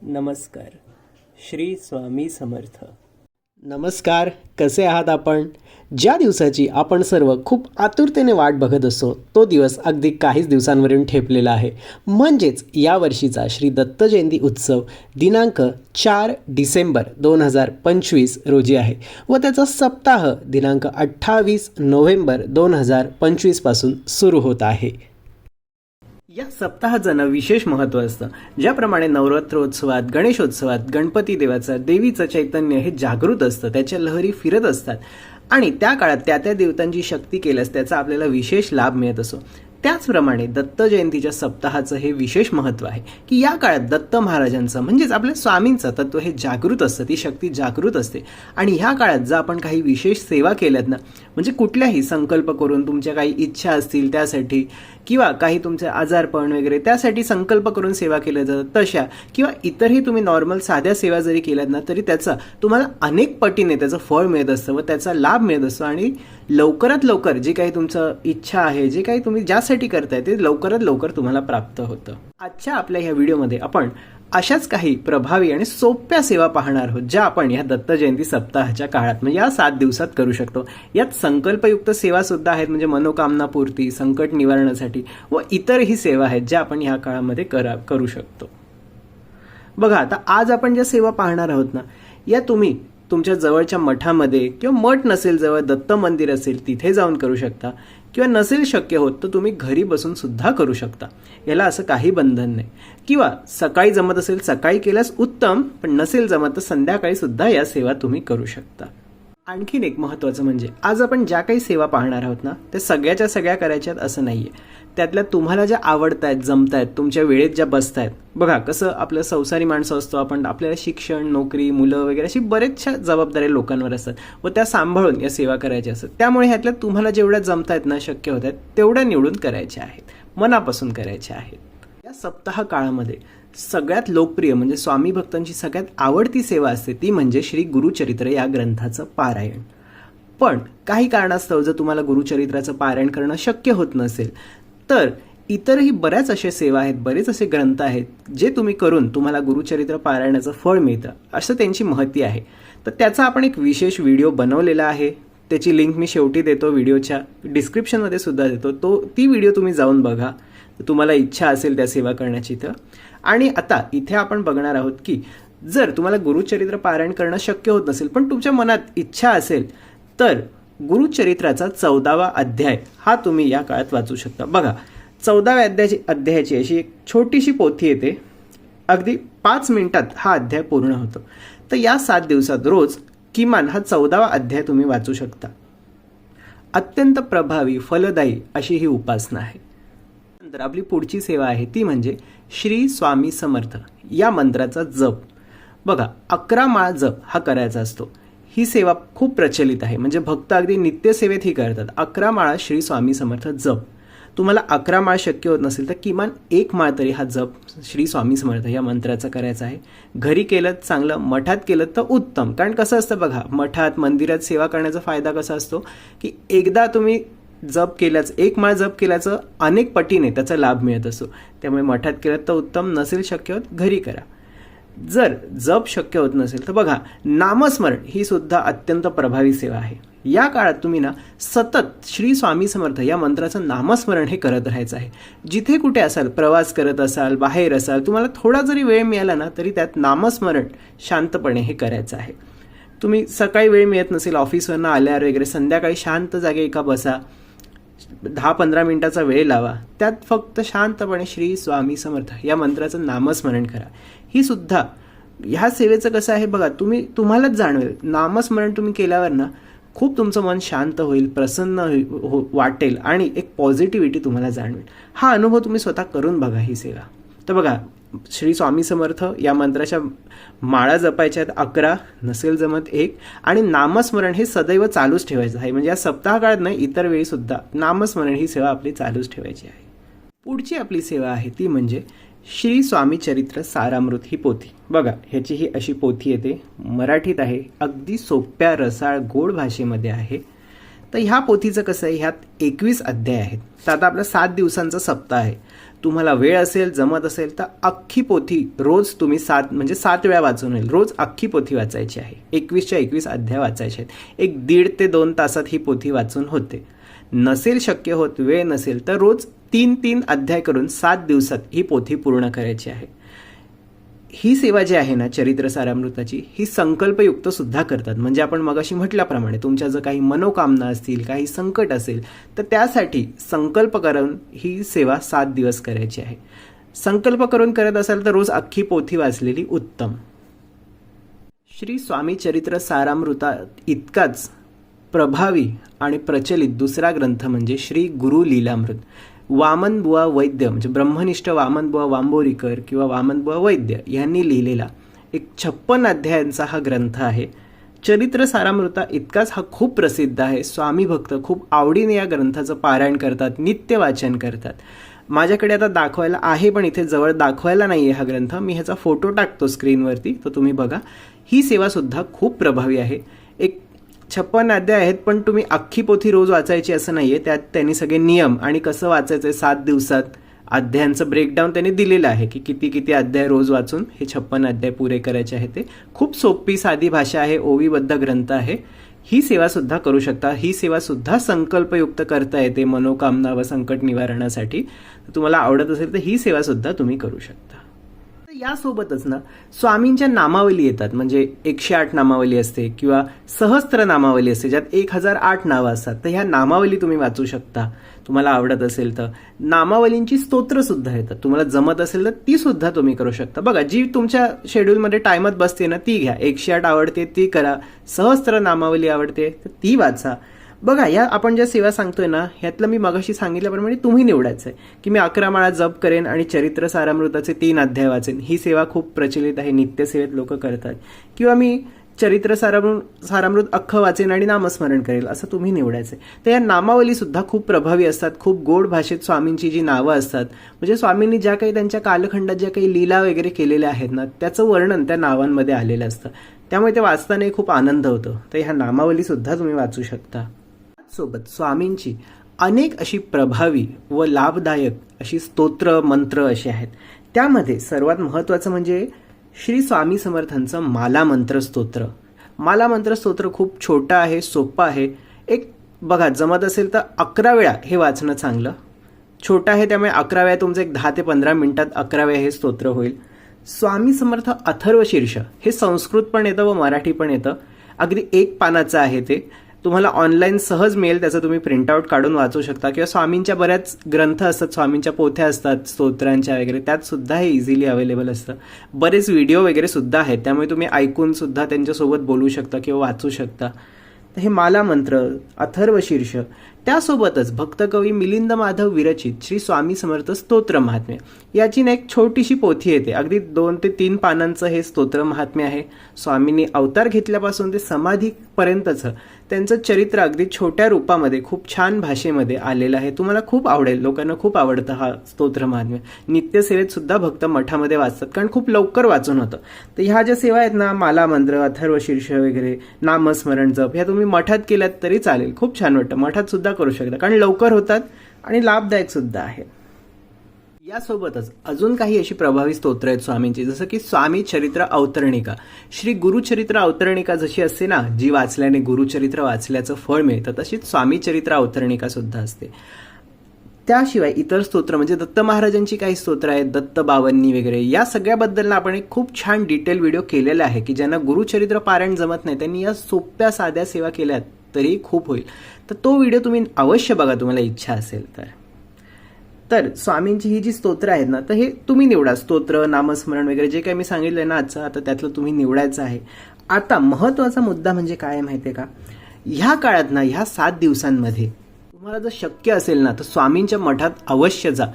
नमस्कार. श्री स्वामी समर्थ. नमस्कार. कसे आहात आपण? ज्या दिवसाची आपण सर्व खूप आतुरतेने वाट बघत असतो तो दिवस अगदी काहीच दिवसांवरून ठेपलेला आहे. म्हणजेच यावर्षीचा श्री दत्त जयंती उत्सव दिनांक 4 डिसेंबर 2025 रोजी आहे व त्याचा सप्ताह दिनांक 28 नोव्हेंबर 2025 पासून सुरू होत आहे. या सप्ताहाचं विशेष महत्त्व असतं. ज्याप्रमाणे नवरात्रोत्सवात, गणेशोत्सवात गणपती देवाचं, देवीचं चैतन्य हे जागृत असतं, त्याच्या लहरी फिरत असतात आणि त्या काळात त्या त्या देवतांची शक्ती केल्यास त्याचा आपल्याला विशेष लाभ मिळत असतो. त्याचप्रमाणे दत्त जयंतीच्या सप्ताहाचं हे विशेष महत्त्व आहे की या काळात दत्त महाराजांचं म्हणजेच आपल्या स्वामींचं तत्व हे जागृत असतं, ती शक्ती जागृत असते. आणि ह्या काळात जर आपण काही विशेष सेवा केल्यात ना, म्हणजे कुठल्याही संकल्प करून तुमच्या काही इच्छा असतील त्यासाठी किंवा काही तुमचे आजारपण वगैरे त्यासाठी संकल्प करून सेवा केल्या जातात तशा, किंवा इतरही तुम्ही नॉर्मल साध्या सेवा जरी केल्यात ना तरी त्याचा तुम्हाला अनेक पटीने त्याचं फळ मिळत असतं व त्याचा लाभ मिळत असतो. आणि लवकरात लवकर जे काही तुमचं इच्छा आहे, जे काही तुम्ही ज्यासाठी करताय ते लवकरात लवकर तुम्हाला प्राप्त होतं. आजच्या आपल्या ह्या व्हिडिओमध्ये आपण अशाच काही प्रभावी आणि सोप्या सेवा पाहणार आहोत ज्या आपण ह्या दत्त जयंती सप्ताहाच्या काळात म्हणजे या 7 दिवसात करू शकतो. यात संकल्पयुक्त सेवा सुद्धा आहेत, म्हणजे मनोकामना पूर्ती, संकट निवारणासाठी व इतरही सेवा आहेत ज्या आपण ह्या काळामध्ये करू शकतो. बघा, आता आज आपण ज्या सेवा पाहणार आहोत ना, या तुम्ही तुमच्या जवळच्या मठामध्ये किंवा मठ नसेल जवळ दत्त मंदिर असेल तिथे जाऊन करू शकता, किंवा नसेल शक्य होत तर तुम्ही घरी बसून सुद्धा करू शकता. याला असं काही बंधन नाही. किंवा सकाळी जमत असेल सकाळी केल्यास उत्तम, पण नसेल जमत तर संध्याकाळी सुद्धा या सेवा तुम्ही करू शकता. आणखीन एक महत्त्वाचं म्हणजे आज आपण ज्या काही सेवा पाहणार आहोत ना त्या सगळ्याच्या सगळ्या करायच्यात असं नाहीये. त्यातल्या तुम्हाला ज्या आवडतायत, जमतायत, तुमच्या वेळेत ज्या बसतायत. बघा कसं आपलं संसारी माणसं असतो आपण, आपल्याला शिक्षण, नोकरी, मुलं वगैरे अशी बरेचशा जबाबदाऱ्या लोकांवर असतात व त्या सांभाळून या सेवा करायच्या असतात. त्यामुळे ह्यातल्या तुम्हाला जेवढ्या जमतायत ना, शक्य होत आहेत तेवढ्या निवडून करायच्या आहेत, मनापासून करायच्या आहेत. या सप्ताह काळामध्ये सगळ्यात लोकप्रिय म्हणजे स्वामी भक्तांची सगळ्यात आवडती सेवा असते ती म्हणजे श्री गुरुचरित्र या ग्रंथाचं पारायण. पण काही कारणास्तव जर तुम्हाला गुरुचरित्राचं पारायण करणं शक्य होत नसेल तर इतरही बऱ्याच अशा सेवा आहेत, बरेच असे ग्रंथ आहेत जे तुम्ही करून तुम्हाला गुरुचरित्र पारायणाचं फळ मिळतं, असं त्यांची महती आहे. तर त्याचा आपण एक विशेष व्हिडिओ बनवलेला आहे, त्याची लिंक मी शेवटी देतो, व्हिडिओच्या डिस्क्रिप्शनमध्ये सुद्धा देतो. ती व्हिडिओ तुम्ही जाऊन बघा तुम्हाला इच्छा असेल त्या सेवा करण्याची तर. आणि आता इथे आपण बघणार आहोत की जर तुम्हाला गुरुचरित्र पारायण करणं शक्य होत नसेल पण तुमच्या मनात इच्छा असेल तर गुरुचरित्राचा 14वा अध्याय हा तुम्ही या काळात वाचू शकता. बघा, 14व्या अध्यायाची अशी एक छोटीशी पोथी येते, अगदी 5 मिनिटात हा अध्याय पूर्ण होतो. तर या 7 दिवसात रोज किमान हा 14वा अध्याय तुम्ही वाचू शकता. अत्यंत प्रभावी, फलदायी अशी ही उपासना आहे. नंतर आपली पुढची सेवा आहे ती म्हणजे श्री स्वामी समर्थ या मंत्राचा जप. बघा, 11 माळ जप हा करायचा असतो. ही सेवा खूप प्रचलित आहे, म्हणजे भक्त अगदी नित्यसेवेत ही करतात. 11 माळा श्री स्वामी समर्थ जप. तुम्हाला 11 माळ शक्य होत नसेल तर किमान 1 माळ तरी हा जप श्री स्वामी समर्थ या मंत्राचा करायचा आहे. घरी केलं चांगलं, मठात केलं तर उत्तम. कारण कसं असतं बघा, मठात मंदिरात सेवा करण्याचा फायदा कसा असतो की एकदा तुम्ही जप केल्याच, 1 माळ जप केल्याचं अनेक पटीने त्याचा लाभ मिळत असतो. त्यामुळे मठात केलं तर उत्तम, नसेल शक्य होत घरी करा. जर जप शक्य होत नसेल तर बघा, नामस्मरण ही सुद्धा अत्यंत प्रभावी सेवा आहे. या काळात तुम्ही ना सतत श्री स्वामी समर्थ या मंत्राचं नामस्मरण हे करत राहायचं आहे. जिथे कुठे असाल, प्रवास करत असाल, बाहेर असाल, तुम्हाला थोडा जरी वेळ मिळाला ना तरी त्यात नामस्मरण शांतपणे हे करायचं आहे. तुम्ही सकाळी वेळ मिळत नसेल ऑफिसवरनं आल्यावर वगैरे, संध्याकाळी शांत जागे एका बसा, 10-15 मिनिटाचा वेळ लावा, त्यात फक्त शांतपणे श्री स्वामी समर्थ या मंत्राचं नामस्मरण करा. ही सुद्धा ह्या सेवेचं कसं आहे बघा, तुम्हालाच जाणवेल, नामस्मरण तुम्ही केल्यावर ना खूप तुमचं मन शांत होईल, प्रसन्न वाटेल आणि एक पॉझिटिव्हिटी तुम्हाला जाणवेल. हा अनुभव तुम्ही स्वतः करून बघा ही सेवा. तर बघा, श्री स्वामी समर्थ या मंत्राच्या माळा जपायच्या आहेत 11, नसेल जमत 1, आणि नामस्मरण हे सदैव चालूच ठेवायचं आहे. म्हणजे या सप्ताह काळात नाही, इतर वेळी सुद्धा नामस्मरण ही सेवा आपली चालूच ठेवायची आहे. पुढची आपली सेवा आहे ती म्हणजे श्री स्वामी चरित्र सारामृत ही पोथी. बघा, ह्याची ही अशी पोथी येते, मराठीत आहे, अगदी सोप्या रसाळ गोड भाषेमध्ये आहे. तर ह्या पोथीचं कसं आहे, ह्यात 21 अध्याय आहेत. तर आता आपला 7 दिवसांचा सप्ताह आहे. तुम्हाला वेळ असेल, जमत असेल तर अख्खी पोथी रोज तुम्ही 7 वेळा वाचून होईल. रोज अख्खी पोथी वाचायची आहे. 21च्या 21 अध्याय वाचायचे आहेत. एक 1.5 ते 2 तासात ही पोथी वाचून होते. नसेल शक्य होत, वेळ नसेल तर रोज 3-3 अध्याय करून 7 दिवसात ही पोथी पूर्ण करायची आहे. ही सेवा जी आहे ना चरित्र सारामृताची, ही संकल्पयुक्त सुद्धा करतात. म्हणजे आपण मगाशी म्हटल्याप्रमाणे तुमच्या जर काही मनोकामना असतील, काही संकट असेल तर त्यासाठी संकल्प करून ही सेवा 7 दिवस करायची आहे. संकल्प करून करत असाल तर रोज अख्खी पोथी वाचलेली उत्तम. श्री स्वामी चरित्र सारामृता इतकाच प्रभावी आणि प्रचलित दुसरा ग्रंथ म्हणजे श्री गुरु लीलामृत. वामनबुवा वैद्य म्हणजे ब्रह्मनिष्ठ वामनबुवा वांबोरीकर किंवा वामनबुवा वैद्य यांनी लिहिलेला एक 56 अध्यायांचा हा ग्रंथ आहे. चरित्र सारामृता इतकाच हा खूप प्रसिद्ध आहे. स्वामी भक्त खूप आवडीने या ग्रंथाचं पारायण करतात, नित्य वाचन करतात. माझ्याकडे आता दाखवायला आहे पण इथे जवळ दाखवायला नाही आहे हा ग्रंथ. मी ह्याचा फोटो टाकतो स्क्रीनवरती, तर तुम्ही बघा. ही सेवा सुद्धा खूप प्रभावी आहे. एक 56 अध्याय आहेत पण तुम्ही अख्खी पोथी रोज वाचायची असं नाही आहे. त्यात त्यांनी सगळे नियम आणि कसं वाचायचं 7 दिवसात अध्यायांचं ब्रेकडाऊन त्यांनी दिलेलं आहे की किती अध्याय रोज वाचून हे 56 अध्याय पुरे करायचे आहे. ते खूप सोपी साधी भाषा आहे, ओवीबद्ध ग्रंथ आहे. ही सेवा सुद्धा करू शकता. ही सेवा सुद्धा संकल्पयुक्त करता येते मनोकामना व संकट निवारणासाठी. तुम्हाला आवडत असेल तर ही सेवा सुद्धा तुम्ही करू शकता. यासोबतच ना स्वामींच्या नामावली येतात. म्हणजे 108 नामावली असते किंवा सहस्त्र नामावली असते ज्यात 1008 नावं असतात. तर ह्या नामावली तुम्ही वाचू शकता तुम्हाला आवडत असेल तर. नामावलींची स्तोत्र सुद्धा येतात. तुम्हाला जमत असेल तर ती सुद्धा तुम्ही करू शकता. बघा, जी तुमच्या शेड्यूलमध्ये टाइमात बसते ना ती घ्या. 108 आवडते ती करा. सहस्त्र नामावली आवडते तर ती वाचा. बघा, या आपण ज्या सेवा सांगतोय ना ह्यातलं मी मगाशी सांगितल्याप्रमाणे तुम्ही निवडायचं आहे की मी 11 माळा जप करेन आणि चरित्र सारामृताचे 3 अध्याय वाचेन. ही सेवा खूप प्रचलित आहे, नित्यसेवेत लोक करतात. किंवा मी चरित्र सारामृत अख्खं वाचेन आणि नामस्मरण करेल, असं तुम्ही निवडायचं आहे. तर या नामावली सुद्धा खूप प्रभावी असतात. खूप गोड भाषेत स्वामींची जी नावं असतात, म्हणजे स्वामींनी ज्या काही त्यांच्या कालखंडात ज्या काही लीला वगैरे केलेल्या आहेत ना त्याचं वर्णन त्या नावांमध्ये आलेलं असतं. त्यामुळे ते वाचताना खूप आनंद होतो. तर ह्या नामावली सुद्धा तुम्ही वाचू शकता. सोबत स्वामींची अनेक अशी प्रभावी व लाभदायक अशी स्तोत्र मंत्र असे आहेत. त्यामध्ये सर्वात महत्त्वाचं म्हणजे श्री स्वामी समर्थांचं माला मंत्र स्तोत्र. माला मंत्र स्तोत्र खूप छोटं आहे, सोपं आहे. एक बघा, जमत असेल तर 11 वेळा हे वाचणं चांगलं. छोटं आहे त्यामुळे 11 वेळा तुमचं एक 10 ते 15 मिनिटात 11 वेळा हे स्तोत्र होईल. स्वामी समर्थ अथर्व शीर्ष हे संस्कृत पण येतं व मराठी पण येतं. अगदी 1 पानाचं आहे ते. तुम्हाला ऑनलाईन सहज मिळेल. त्याचं तुम्ही प्रिंटआउट काढून वाचू शकता. किंवा स्वामींच्या बऱ्याच ग्रंथ असतात, स्वामींच्या पोथ्या असतात स्तोत्रांच्या वगैरे, त्यात सुद्धा हे इझिली अवेलेबल असतं. बरेच व्हिडिओ वगैरे सुद्धा आहेत, त्यामुळे तुम्ही ऐकून सुद्धा त्यांच्यासोबत बोलू शकता किंवा वाचू शकता. तर हे माला मंत्र, अथर्व शीर्ष, त्यासोबतच भक्तकवी मिलिंद माधव विरचित श्री स्वामी समर्थ स्तोत्र महात्म्य याची ना एक छोटीशी पोथी येते. अगदी 2 ते 3 पानांचं हे स्तोत्र महात्म्य आहे. स्वामींनी अवतार घेतल्यापासून ते समाधीपर्यंतचं त्यांचं चरित्र अगदी छोट्या रूपामध्ये खूप छान भाषेमध्ये आलेलं आहे. तुम्हाला खूप आवडेल. लोकांना खूप आवडतं हा स्तोत्र महात्म्य. नित्यसेवेत सुद्धा भक्त मठामध्ये वाचतात कारण खूप लवकर वाचून होतं. तर ह्या ज्या सेवा आहेत ना, माला मंत्र, अथर्व शीर्ष वगैरे, नामस्मरण जप, ह्या तुम्ही मठात केल्यात तरी चालेल. खूप छान वाटतं. मठात सुद्धा करू शकता कारण लवकर होतात आणि लाभदायक सुद्धा आहे. यासोबतच अजून काही अशी प्रभावी स्तोत्र आहेत स्वामींची, जसं की स्वामी चरित्र अवतरणिका. श्री गुरुचरित्र अवतरणिका जशी असते ना, जी वाचल्याने गुरुचरित्र वाचल्याचं फळ मिळतं, तशीच स्वामी चरित्र अवतरणिका सुद्धा असते. त्याशिवाय इतर स्तोत्र म्हणजे दत्त महाराजांची काही स्तोत्र आहेत, दत्त बावन्नी वगैरे, या सगळ्याबद्दल आपण एक खूप छान डिटेल व्हिडिओ केलेला आहे की ज्यांना गुरुचरित्र पारायण जमत नाही त्यांनी या सोप्या साध्या सेवा केल्यात तरी खूप होईल. तर तो व्हिडिओ तुम्ही अवश्य बघा तुम्हाला इच्छा असेल तर. तर स्वामींची ही जी स्तोत्र आहेत ना, तर हे तुम्ही निवडा. स्तोत्र, नामस्मरण वगैरे जे काही मी सांगितलंय ना आजचं, आता त्यातलं तुम्ही निवडायचं आहे. आता महत्त्वाचा मुद्दा म्हणजे काय माहिती आहे का, ह्या काळात ना, ह्या 7 दिवसांमध्ये तुम्हाला जर शक्य असेल ना तर स्वामींच्या मठात अवश्य जा.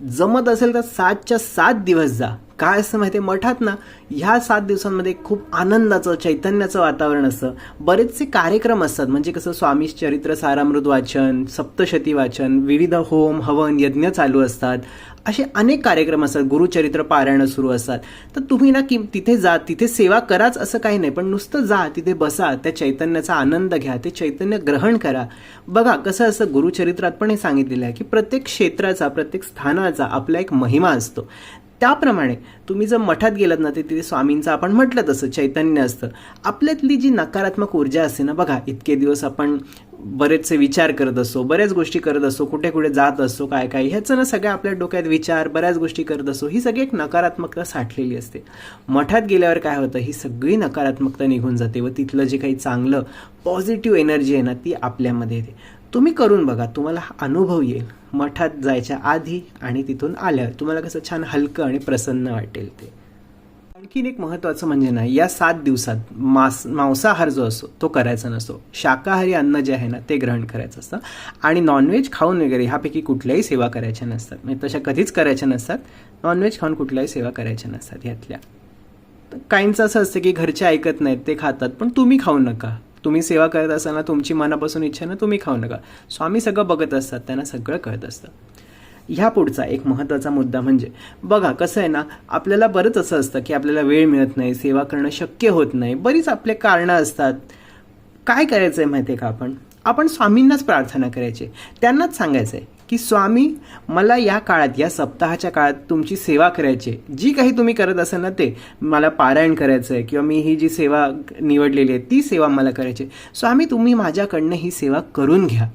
जमत असेल तर 7च्या 7 दिवस जा. काय असतं माहिती आहे, मठात ना ह्या 7 दिवसांमध्ये खूप आनंदाचं, चैतन्याचं वातावरण असतं. बरेचसे कार्यक्रम असतात. म्हणजे कसं, स्वामी चरित्र सारामृत वाचन, सप्तशती वाचन, विविध होम हवन यज्ञ चालू असतात. असे अनेक कार्यक्रम असतात, गुरुचरित्र पारायण सुरू असतात. तर तुम्ही ना की तिथे जा, तिथे सेवा कराच असं काही नाही, पण नुसतं जा, तिथे बसा, त्या चैतन्याचा आनंद घ्या, ते चैतन्य ग्रहण करा. बघा कसं असं गुरुचरित्रात पण हे सांगितलेलं आहे की प्रत्येक क्षेत्राचा, प्रत्येक स्थानाचा आपला एक महिमा असतो. त्याप्रमाणे तुम्ही जर मठात गेलात ना, तिथे स्वामींचं आपण म्हटलं तसं चैतन्य असतं. आपल्यातली जी नकारात्मक ऊर्जा असते ना, बघा इतके दिवस आपण बरेचसे विचार करत असतो, बऱ्याच गोष्टी करत असतो, कुठे कुठे जात असतो, काय काय ह्याचं ना सगळ्या आपल्या डोक्यात विचार, बऱ्याच गोष्टी करत असतो. ही सगळी एक नकारात्मकता साठलेली असते. मठात गेल्यावर काय होतं, ही सगळी नकारात्मकता निघून जाते व तिथलं जे काही चांगलं पॉझिटिव्ह एनर्जी आहे ना, ती आपल्यामध्ये येते. तुम्ही करून बघा, तुम्हाला हा अनुभव येईल. मठात जायच्या आधी आणि तिथून आल्यावर तुम्हाला कसं छान हलकं आणि प्रसन्न वाटेल ते. आणखीन एक महत्त्वाचं म्हणजे ना, या 7 दिवसात मांसाहार जो असतो तो करायचा नसतो. शाकाहारी अन्न जे आहे ना ते ग्रहण करायचं असतं आणि नॉनव्हेज खाऊन वगैरे ह्यापैकी कुठल्याही सेवा करायच्या नसतात. म्हणजे तशा कधीच करायच्या नसतात. नॉनव्हेज खाऊन कुठल्याही सेवा करायच्या नसतात ह्यातल्या. काहींचं असं असतं की घरचे ऐकत नाहीत, ते खातात, पण तुम्ही खाऊ नका. तुम्ही सेवा करत असताना तुमची मनापासून इच्छा ना, तुम्ही खाऊ नका. स्वामी सगळं बघत असतात, त्यांना सगळं कळत असतं. ह्या पुढचा एक महत्त्वाचा मुद्दा म्हणजे बघा कसं आहे ना, आपल्याला बरंच असं असतं की आपल्याला वेळ मिळत नाही, सेवा करणं शक्य होत नाही, बरीच आपले कारणं असतात. काय करायचं आहे माहिती आहे का, आपण स्वामींनाच प्रार्थना करायची, त्यांनाच सांगायचं आहे की स्वामी मला या काळात, या सप्ताहाच्या काळात तुमची सेवा करायची आहे. जी काही तुम्ही करत असाल ना, ते मला पारायण करायचं आहे किंवा मी ही जी सेवा निवडलेली आहे ती सेवा मला करायची आहे. स्वामी तुम्ही माझ्याकडनं ही सेवा करून घ्या.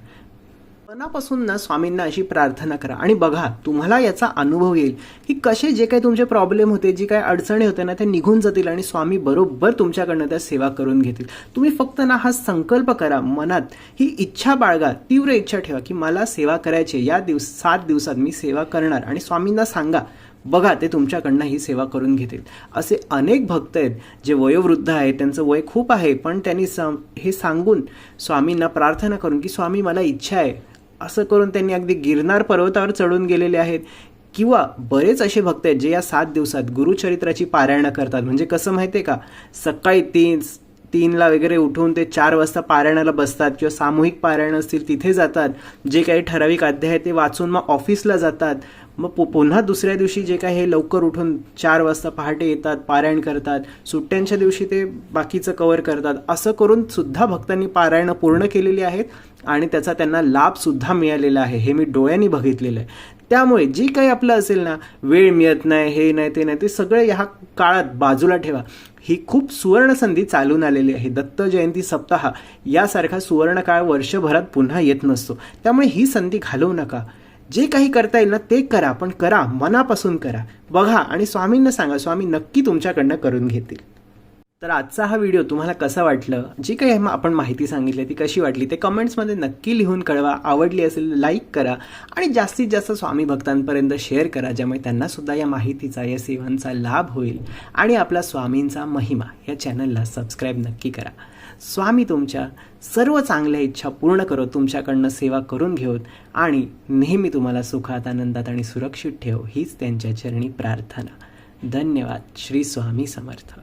मनापासून ना स्वामींना अशी प्रार्थना करा आणि बघा तुम्हाला याचा अनुभव येईल की कसे जे काही तुमचे प्रॉब्लेम होते, जी काही अडचणी होते ना, ते निघून जातील आणि स्वामी बरोबर तुमच्याकडनं त्या सेवा करून घेतील. तुम्ही फक्त ना हा संकल्प करा, मनात ही इच्छा बाळगा, तीव्र इच्छा ठेवा की मला सेवा करायची, या 7 दिवसात मी सेवा करणार आणि स्वामींना सांगा. बघा ते तुमच्याकडनं ही सेवा करून घेतील. असे अनेक भक्त आहेत जे वयोवृद्ध आहेत, त्यांचं वय खूप आहे, पण त्यांनी हे सांगून स्वामींना प्रार्थना करून की स्वामी मला इच्छा आहे, असं करून त्यांनी अगदी गिरनार पर्वतावर चढून गेलेले आहेत. किंवा बरेच असे भक्त आहेत जे या 7 दिवसात गुरुचरित्राची पारायणं करतात. म्हणजे कसं माहिती आहे का, सकाळी 3ला वगैरे उठून ते 4 वाजता पारायणाला बसतात किंवा सामूहिक पारायण असतील तिथे जातात. जे काही ठराविक अध्याय ते वाचून मग ऑफिसला जातात. मग पुन्हा दुसऱ्या दिवशी जे काही हे लवकर उठून 4 वाजता पहाटे येतात, पारायण करतात. सुट्ट्यांच्या दिवशी ते बाकीचं कव्हर करतात. असं करून सुद्धा भक्तांनी पारायणं पूर्ण केलेली आहेत आणि त्याचा त्यांना लाभ सुद्धा मिळालेला आहे. हे मी डोळ्यांनी बघितलेलं आहे. त्यामुळे जी काही आपलं असेल ना, वेळ मिळत नाही, हे नाही ते नाही, ते सगळं ह्या काळात बाजूला ठेवा. ही खूप सुवर्ण संधी चालून आलेली आहे. दत्त जयंती सप्ताह यासारखा सुवर्ण काळ वर्षभरात पुन्हा येत नसतो. त्यामुळे ही संधी घालवू नका. जे काही करता येईल ना ते करा, पण करा, मनापासून करा. बघा आणि स्वामींना सांगा, स्वामी नक्की तुमच्याकडनं करून घेतील. तर आजचा हा व्हिडिओ तुम्हाला कसा वाटलं, जी काही आपण माहिती सांगितली ती कशी वाटली ते कमेंट्समध्ये नक्की लिहून कळवा. आवडली असेल लाईक करा आणि जास्तीत जास्त स्वामी भक्तांपर्यंत शेअर करा, ज्यामुळे त्यांनासुद्धा या माहितीचा, या सेवांचा लाभ होईल. आणि आपला स्वामींचा महिमा या चॅनलला सबस्क्राईब नक्की करा. स्वामी तुमच्या सर्व चांगल्या इच्छा पूर्ण करो, तुमच्याकडनं सेवा करून घेऊत आणि नेहमी तुम्हाला सुखात, आनंदात आणि सुरक्षित ठेव, हीच त्यांच्या चरणी प्रार्थना. धन्यवाद. श्री स्वामी समर्थ.